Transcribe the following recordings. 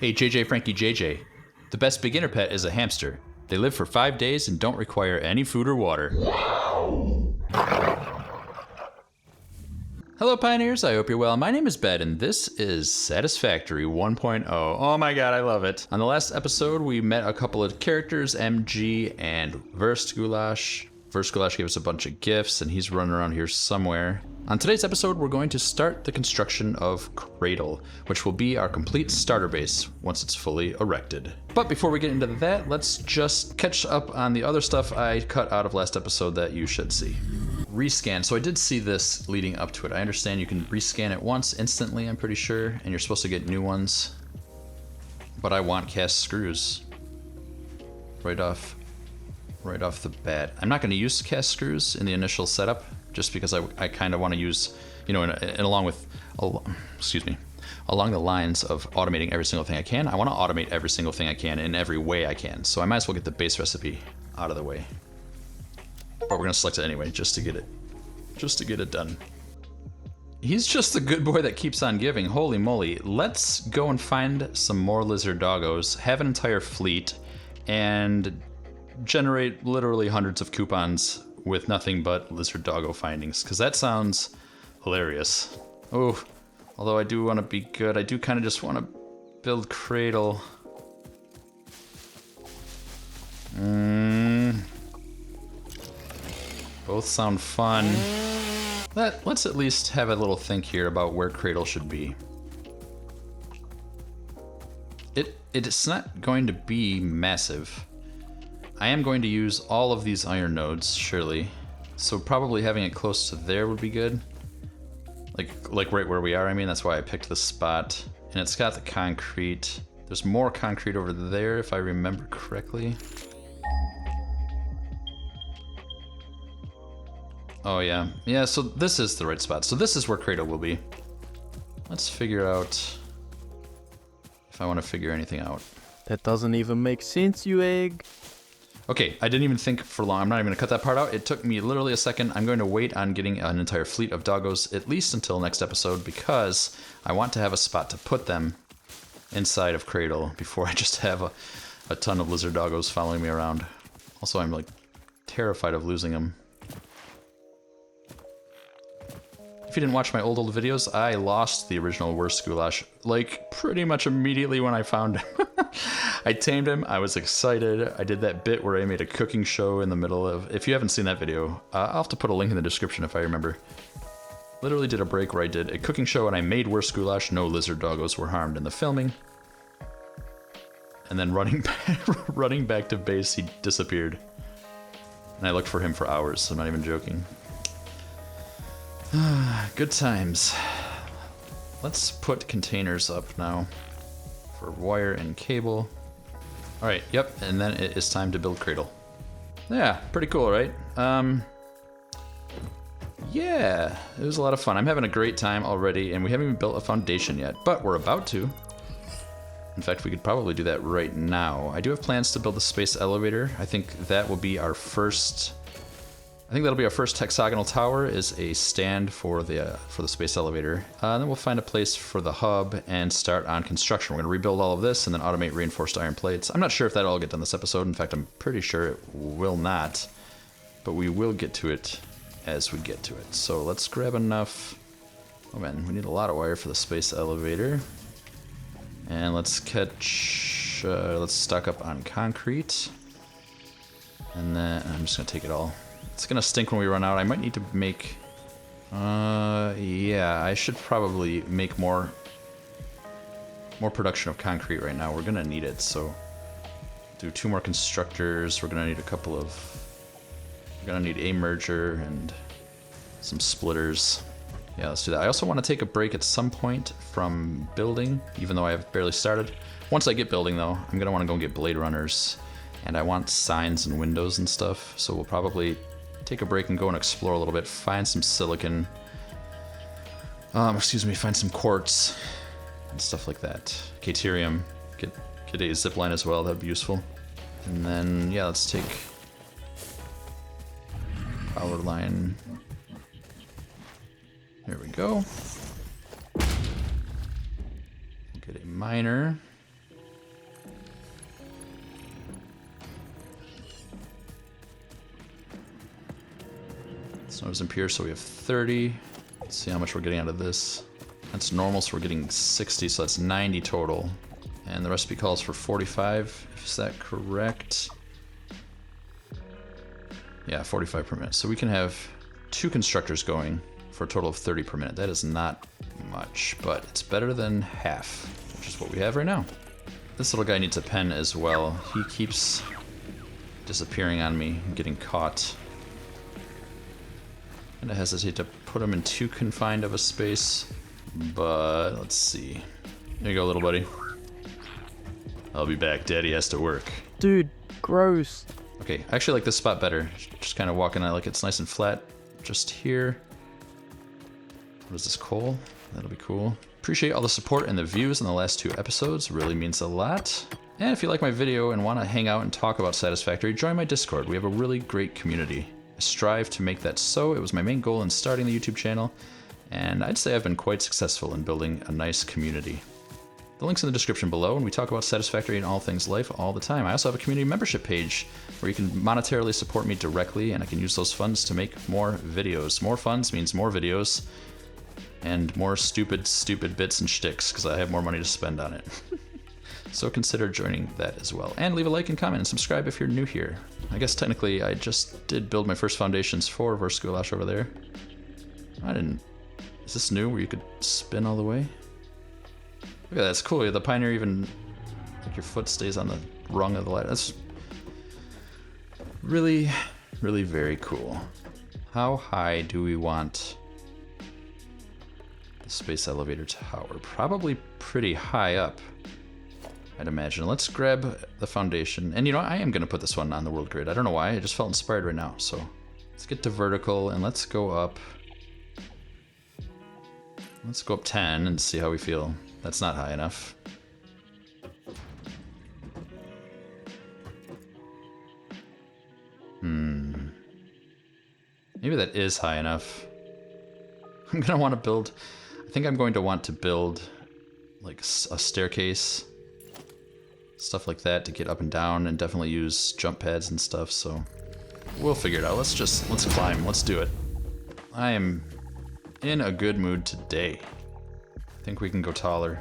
Hey JJ Frankie JJ, the best beginner pet is a hamster. They live for 5 days and don't require any food or water. Hello Pioneers, I hope you're well. My name is Bed and this is Satisfactory 1.0. Oh my god, I love it. On the last episode we met a couple of characters, MG and BESTgulash. BESTgulash gave us a bunch of gifts and he's running around here somewhere. On today's episode, we're going to start the construction of Cradle, which will be our complete starter base once it's fully erected. But before we get into that, let's just catch up on the other stuff I cut out of last episode that you should see. Rescan. So I did see this leading up to it. I understand you can rescan it once instantly, I'm pretty sure, and you're supposed to get new ones. But I want cast screws right off the bat. I'm not going to use cast screws in the initial setup, just because I kind of want to use, you know, and along the lines of automating every single thing I can, I want to automate every single thing I can in every way I can. So I might as well get the base recipe out of the way. But we're gonna select it anyway, just to get it done. He's just the good boy that keeps on giving. Holy moly! Let's go and find some more lizard doggos, have an entire fleet, and generate literally hundreds of coupons with nothing but lizard doggo findings, because that sounds hilarious. Oh, although I do want to be good, I do kind of just want to build Cradle. Both sound fun. Let's at least have a little think here about where Cradle should be. It's not going to be massive. I am going to use all of these iron nodes, surely. So probably having it close to there would be good. Like right where we are, I mean, that's why I picked this spot. And it's got the concrete. There's more concrete over there, if I remember correctly. Oh yeah. Yeah, so this is the right spot. So this is where Cradle will be. Let's figure out if I want to figure anything out. That doesn't even make sense, you egg. Okay, I didn't even think for long. I'm not even going to cut that part out. It took me literally a second. I'm going to wait on getting an entire fleet of doggos at least until next episode, because I want to have a spot to put them inside of Cradle before I just have a ton of lizard doggos following me around. Also, I'm like terrified of losing them. If you didn't watch my old videos, I lost the original BESTgulash like pretty much immediately when I found him. I tamed him, I was excited. I did that bit where I made a cooking show in the middle of, if you haven't seen that video, I'll have to put a link in the description if I remember. Literally did a break where I did a cooking show and I made BESTgulash. No lizard doggos were harmed in the filming. And then running back to base, he disappeared. And I looked for him for hours, I'm not even joking. Good times. Let's put containers up now for wire and cable. Alright, yep, and then it is time to build Cradle. Yeah, pretty cool, right? Yeah, it was a lot of fun. I'm having a great time already, and we haven't even built a foundation yet, but we're about to. In fact, we could probably do that right now. I do have plans to build a space elevator. I think that will be our first... I think that'll be our first hexagonal tower, is a stand for the space elevator. Then we'll find a place for the hub and start on construction. We're going to rebuild all of this and then automate reinforced iron plates. I'm not sure if that'll all get done this episode. In fact, I'm pretty sure it will not. But we will get to it as we get to it. So let's grab enough. Oh man, we need a lot of wire for the space elevator. And let's stock up on concrete. And then I'm just going to take it all. It's gonna stink when we run out. I might need to make... yeah, I should probably make more production of concrete right now. We're gonna need it, so... Do 2 more constructors. We're gonna need we're gonna need a merger and some splitters. Yeah, let's do that. I also want to take a break at some point from building, even though I have barely started. Once I get building, though, I'm gonna want to go and get blade runners. And I want signs and windows and stuff, so we'll probably take a break and go and explore a little bit, find some silicon, find some quartz and stuff like that. Caterium, get a zipline as well, that'd be useful. And then, yeah, let's take power line. There we go. Get a miner. Snow is impure, so we have 30. Let's see how much we're getting out of this. That's normal, so we're getting 60, so that's 90 total. And the recipe calls for 45. Is that correct? Yeah, 45 per minute. So we can have 2 constructors going for a total of 30 per minute. That is not much, but it's better than half, which is what we have right now. This little guy needs a pen as well. He keeps disappearing on me and getting caught. And I hesitate to put him in too confined of a space, but let's see. There you go, little buddy. I'll be back. Daddy has to work. Dude, gross. Okay, I actually like this spot better. Just kind of walking, I like it's nice and flat. Just here. What is this, coal? That'll be cool. Appreciate all the support and the views in the last 2 episodes. Really means a lot. And if you like my video and want to hang out and talk about Satisfactory, join my Discord. We have a really great community. I strive to make that so. It was my main goal in starting the YouTube channel, and I'd say I've been quite successful in building a nice community. The link's in the description below, and we talk about Satisfactory and all things life all the time. I also have a community membership page where you can monetarily support me directly, and I can use those funds to make more videos. More funds means more videos, and more stupid bits and shticks, because I have more money to spend on it. So consider joining that as well. And leave a like and comment and subscribe if you're new here. I guess technically I just did build my first foundations for Verse over there. I didn't... Is this new where you could spin all the way? Look at that, that's cool. The Pioneer even... Like your foot stays on the rung of the ladder. That's really, really very cool. How high do we want the space elevator tower? Probably pretty high up, I'd imagine. Let's grab the foundation. And you know, I am gonna put this one on the world grid. I don't know why, I just felt inspired right now. So let's get to vertical and let's go up. Let's go up 10 and see how we feel. That's not high enough. Maybe that is high enough. I'm gonna want to build, I think I'm going to want to build like a staircase, stuff like that to get up and down, and definitely use jump pads and stuff, so we'll figure it out. Let's climb, let's do it. I am in a good mood today. I think we can go taller.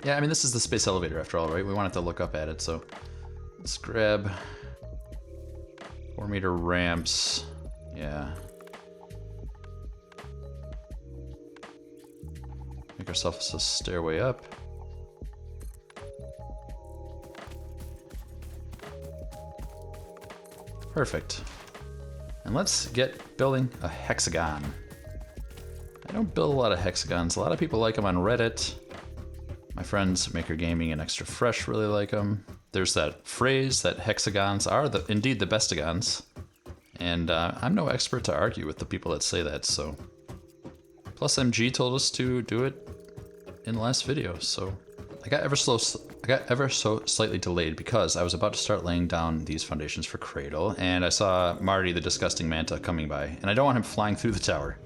Yeah, I mean, this is the space elevator after all, right? We want it to look up at it, so let's grab 4-meter ramps. Yeah. Make ourselves a stairway up. Perfect. And let's get building a hexagon. I don't build a lot of hexagons. A lot of people like them on Reddit. My friends Maker Gaming and Extra Fresh really like them. There's that phrase that hexagons are indeed the BESTagons. And I'm no expert to argue with the people that say that, so. Plus MG told us to do it in the last video, so. I got ever so slightly delayed because I was about to start laying down these foundations for Cradle, and I saw Marty the Disgusting Manta coming by, and I don't want him flying through the tower.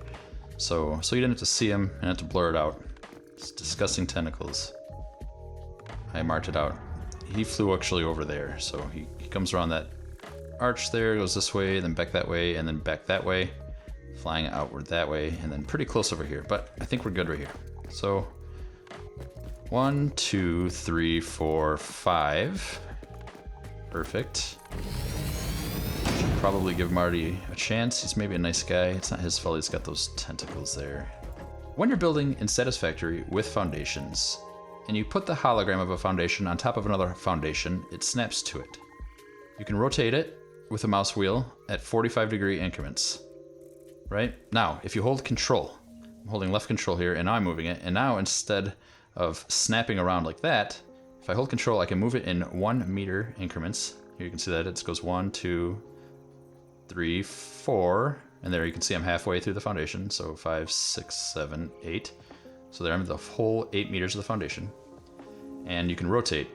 So you didn't have to see him and have to blur it out. It's disgusting tentacles. I marked it out. He flew actually over there, so he comes around that arch there, goes this way, then back that way, and then back that way, flying outward that way, and then pretty close over here, but I think we're good right here. So 1, 2, 3, 4, 5. Perfect. Should probably give Marty a chance. He's maybe a nice guy. It's not his fault he's got those tentacles there. When you're building in Satisfactory with foundations, and you put the hologram of a foundation on top of another foundation, it snaps to it. You can rotate it with a mouse wheel at 45-degree increments. Right? Now, if you hold control, I'm holding left control here, and now I'm moving it, and now instead of snapping around like that, if I hold control, I can move it in 1 meter increments. Here you can see that it goes 1, 2, 3, 4, and there you can see I'm halfway through the foundation, so 5, 6, 7, 8. So there I'm the whole 8 meters of the foundation. And you can rotate,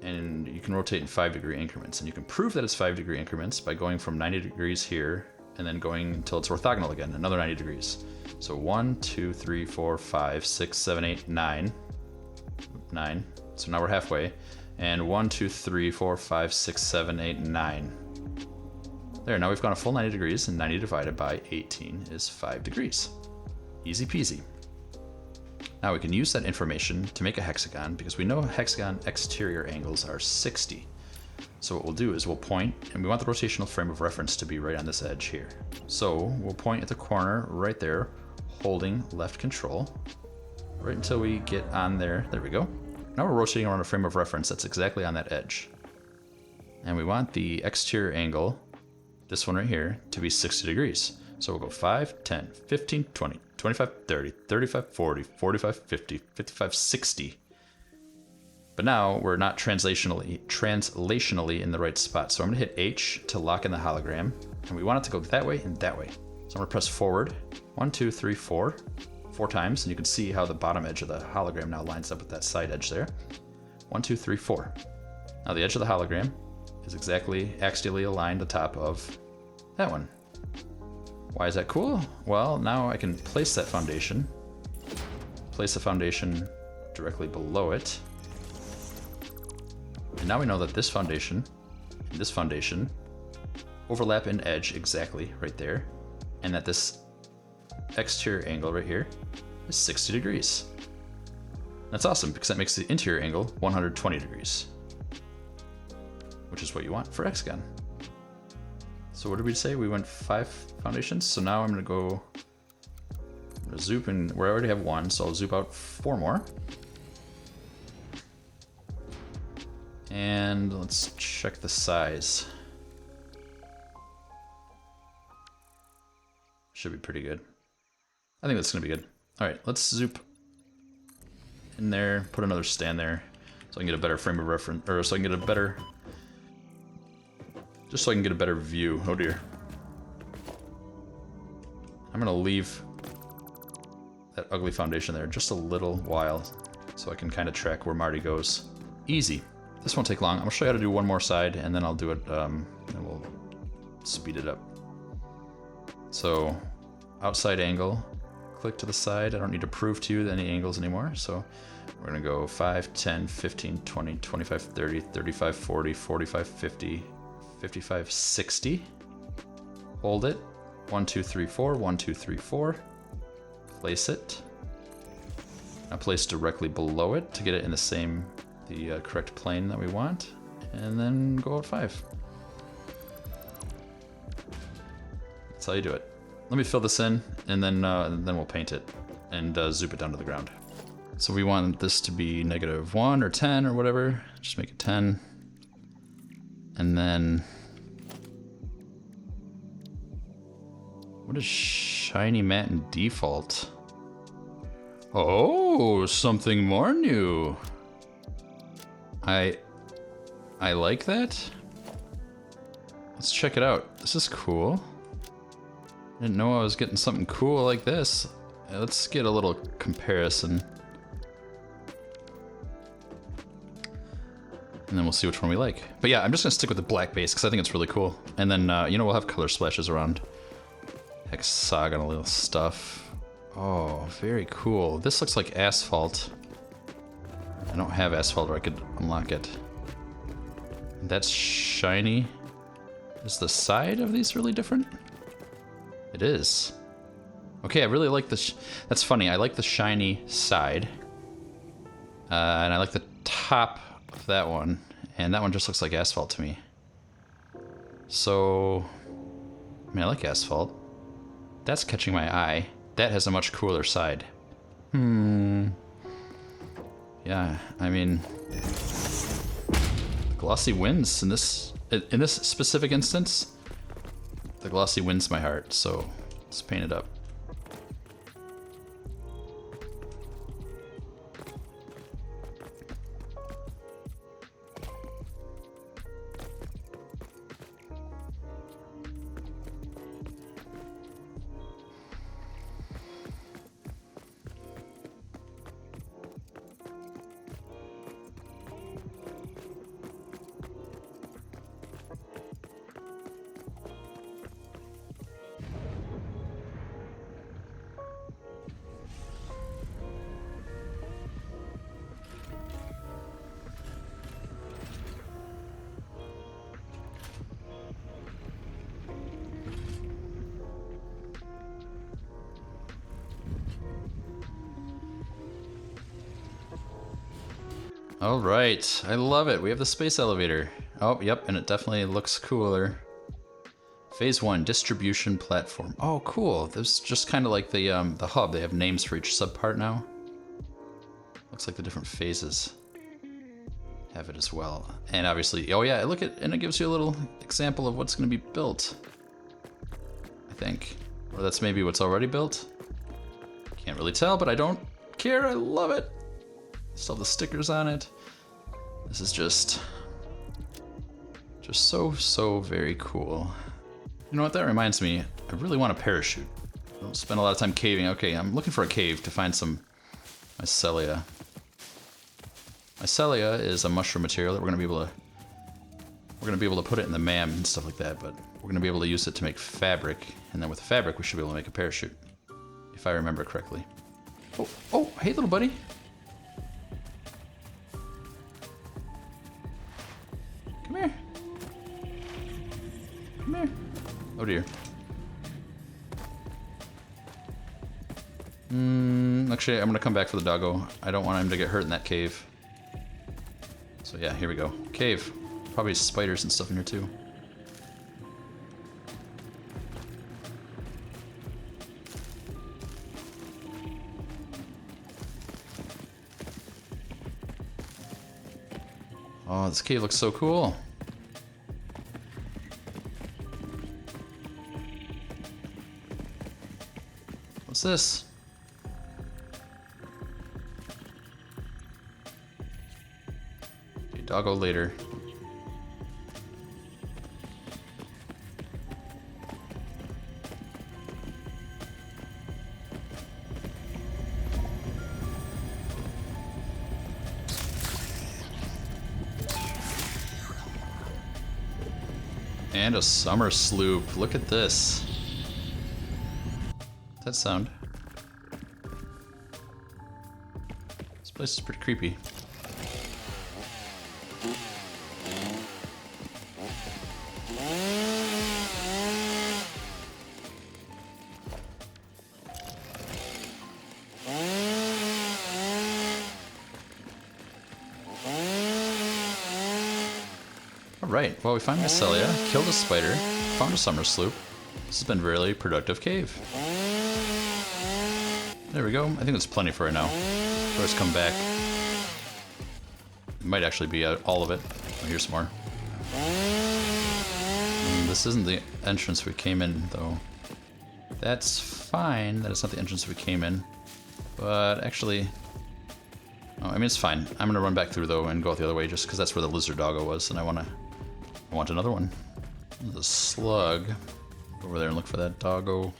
and you can rotate in 5-degree increments, and you can prove that it's 5-degree increments by going from 90 degrees here, and then going until it's orthogonal again, another 90 degrees. So 1, 2, 3, 4, 5, 6, 7, 8, 9. 9. So now we're halfway. And 1, 2, 3, 4, 5, 6, 7, 8, 9. There, now we've gone a full 90 degrees, and 90 divided by 18 is 5 degrees. Easy peasy. Now we can use that information to make a hexagon, because we know hexagon exterior angles are 60. So what we'll do is we'll point, and we want the rotational frame of reference to be right on this edge here. So we'll point at the corner right there, holding left control, right until we get on there. There we go. Now we're rotating around a frame of reference that's exactly on that edge. And we want the exterior angle, this one right here, to be 60 degrees. So we'll go 5, 10, 15, 20, 25, 30, 35, 40, 45, 50, 55, 60. But now we're not translationally in the right spot. So I'm gonna hit H to lock in the hologram, and we want it to go that way and that way. So I'm gonna press forward, 1, 2, 3, 4 times, and you can see how the bottom edge of the hologram now lines up with that side edge there. 1, 2, 3, 4. Now the edge of the hologram is exactly axially aligned to the top of that one. Why is that cool? Well, now I can place that foundation, place the foundation directly below it. And now we know that this foundation and this foundation overlap in edge exactly right there, and that this exterior angle right here is 60 degrees. That's awesome, because that makes the interior angle 120 degrees, which is what you want for hexagon. So what did we say? We went 5 foundations. So now I'm gonna zoop in where I already have 1, so I'll zoop out 4 more. And let's check the size. Should be pretty good. I think that's gonna be good. All right, let's zoop in there, put another stand there, so I can get a better frame of reference, or so I can get a better, just so I can get a better view. Oh dear. I'm gonna leave that ugly foundation there just a little while, so I can kind of track where Marty goes. Easy. This won't take long. I'm gonna show you how to do one more side, and then I'll do it, and we'll speed it up. So, outside angle, click to the side. I don't need to prove to you any angles anymore, so we're gonna go 5, 10, 15, 20, 25, 30, 35, 40, 45, 50, 55, 60. Hold it. 1, 2, 3, 4, 1, 2, 3, 4. Place it. Now place directly below it to get it in the correct plane that we want, and then go out 5. That's how you do it. Let me fill this in, and then we'll paint it and zoop it down to the ground. So we want this to be -1 or 10 or whatever. Just make it 10. And then, what is shiny matte and default? Oh, something more new. I like that. Let's check it out. This is cool. Didn't know I was getting something cool like this. Let's get a little comparison. And then we'll see which one we like. But yeah, I'm just gonna stick with the black base because I think it's really cool. And then, we'll have color splashes around hexagonal stuff. Oh, very cool. This looks like asphalt. I don't have asphalt where I could unlock it. That's shiny. Is the side of these really different? It is. Okay, I really like this. That's funny. I like the shiny side. And I like the top of that one. And that one just looks like asphalt to me. So, I mean, I like asphalt. That's catching my eye. That has a much cooler side. Yeah, I mean, the glossy wins in this specific instance. The glossy wins my heart, so let's paint it up. All right, I love it. We have the space elevator. Oh, yep, and it definitely looks cooler. Phase 1, distribution platform. Oh, cool. This is just kind of like the hub. They have names for each subpart now. Looks like the different phases have it as well. And obviously, oh yeah, look at, and it gives you a little example of what's going to be built. I think. Or that's maybe what's already built. Can't really tell, but I don't care. I love it. Still have the stickers on it. This is just so very cool. You know what, that reminds me, I really want a parachute. I don't spend a lot of time caving. Okay, I'm looking for a cave to find some mycelia. Mycelia is a mushroom material that we're gonna be able to put it in the MAM and stuff like that, but we're gonna be able to use it to make fabric, and then with the fabric we should be able to make a parachute, if I remember correctly. Oh, hey little buddy. Come here. Come here. Oh dear. Actually, I'm gonna come back for the doggo. I don't want him to get hurt in that cave. So yeah, here we go. Cave. Probably spiders and stuff in here too. Oh, this cave looks so cool. What's this? Okay, doggo later. And a summer sloop. Look at this. What's that sound? This place is pretty creepy. Alright, well we found Mycelia, killed a spider, found a summer sloop. This has been a really productive cave. There we go, I think that's plenty for right now. Of course, come back. It might actually be all of it. Oh, here's some more. This isn't the entrance we came in, though. That's fine, that is not the entrance we came in. But actually... Oh, I mean, it's fine. I'm gonna run back through, though, and go out the other way, just because that's where the lizard doggo was, and I want another one. The slug. Go over there and look for that doggo.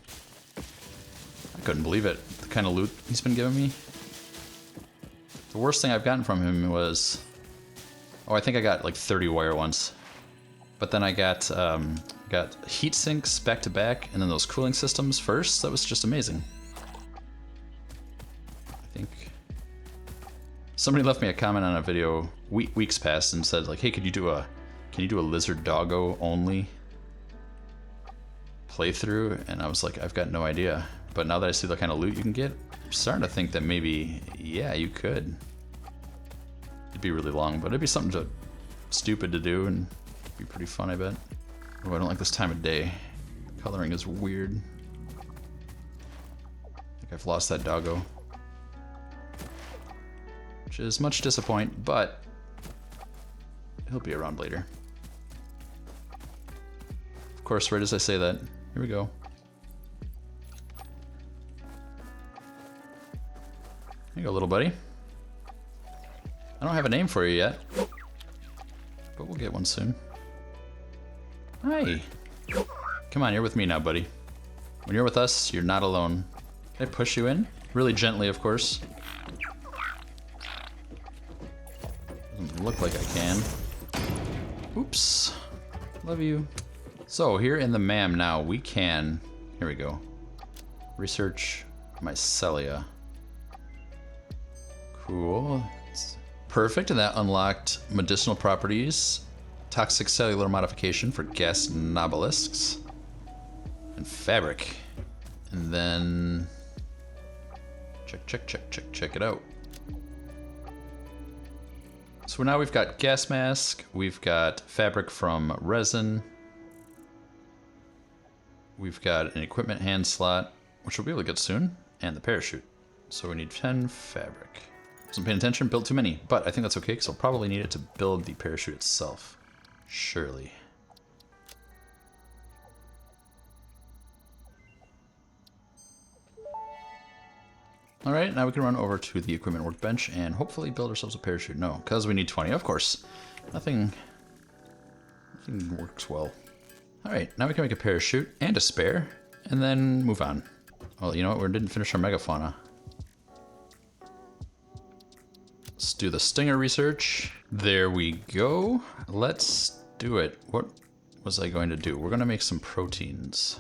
I couldn't believe it. The kind of loot he's been giving me. The worst thing I've gotten from him was... Oh, I think I got like 30 wire once. But then I got heat sinks back to back, and then those cooling systems first. That was just amazing. I think... Somebody left me a comment on a video weeks past and said like, hey, can you do a lizard doggo only playthrough? And I was like, I've got no idea. But now that I see the kind of loot you can get, I'm starting to think that maybe, yeah, you could. It'd be really long, but it'd be something stupid to do and be pretty fun, I bet. Oh, I don't like this time of day. Coloring is weird. I think I've lost that doggo. Which is much disappoint, but he'll be around later. Of course, right as I say that, here we go. There you go, little buddy. I don't have a name for you yet, but we'll get one soon. Hi. Come on, you're with me now, buddy. When you're with us, you're not alone. Can I push you in? Really gently, of course. Doesn't look like I can. Oops. Love you. So here in the MAM now, we can... Here we go. Research Mycelia. Cool. It's perfect, and that unlocked medicinal properties, toxic cellular modification for gas nobelisks, and fabric. And then check it out. So now we've got gas mask, we've got fabric from resin, we've got an equipment hand slot, which we'll be able to get soon, and the parachute. So we need 10 fabric. Wasn't paying attention, built too many, but I think that's okay because I'll probably need it to build the parachute itself. Surely. Alright, now we can run over to the equipment workbench and hopefully build ourselves a parachute. No, because we need 20, of course. Nothing works well. Alright, now we can make a parachute and a spare, and then move on. Well, you know what, we didn't finish our megafauna. Let's do the stinger research. There we go. Let's do it. What was I going to do? We're going to make some proteins.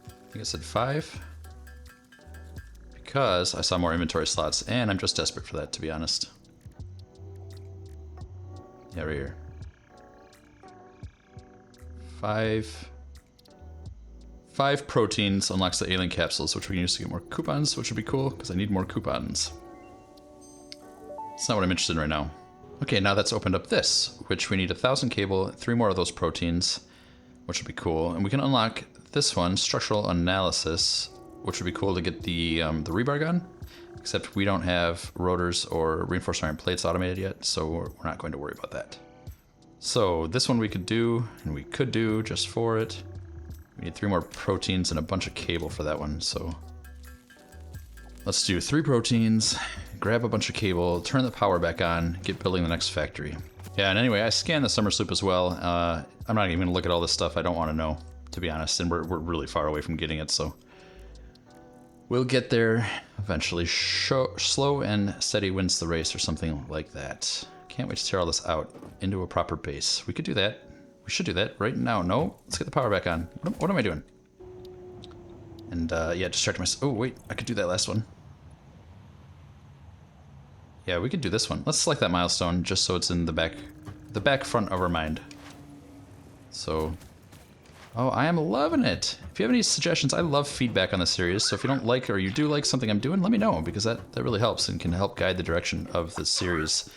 I think I said 5. Because I saw more inventory slots, and I'm just desperate for that, to be honest. Yeah, right here. 5 proteins unlocks the alien capsules, which we can use to get more coupons, which would be cool, because I need more coupons. It's not what I'm interested in right now. Okay, now that's opened up this, which we need 1,000 cable, 3 more of those proteins, which would be cool. And we can unlock this one, structural analysis, which would be cool to get the rebar gun, except we don't have rotors or reinforced iron plates automated yet, so we're not going to worry about that. So this one we could do, and we could do just for it. We need 3 more proteins and a bunch of cable for that one, so let's do 3 proteins, grab a bunch of cable, turn the power back on, get building the next factory. Yeah, and anyway, I scanned the summer sloop as well. I'm not even gonna look at all this stuff I don't want to know, to be honest, and we're really far away from getting it, so we'll get there eventually. Slow and steady wins the race or something like that. Can't wait to tear all this out into a proper base. We could do that. We should do that right now. No, let's get the power back on. What am I doing? And yeah, distract myself. Oh wait, I could do that last one. Yeah, we could do this one. Let's select that milestone just so it's in the back front of our mind. So, oh, I am loving it. If you have any suggestions, I love feedback on the series. So if you don't like or you do like something I'm doing, let me know, because that really helps and can help guide the direction of the series.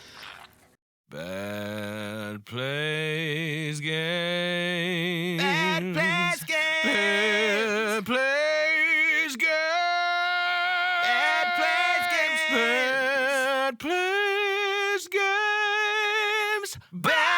Bad plays games. Bad plays games. Bad plays games. Bad plays games. Bad plays games. Bad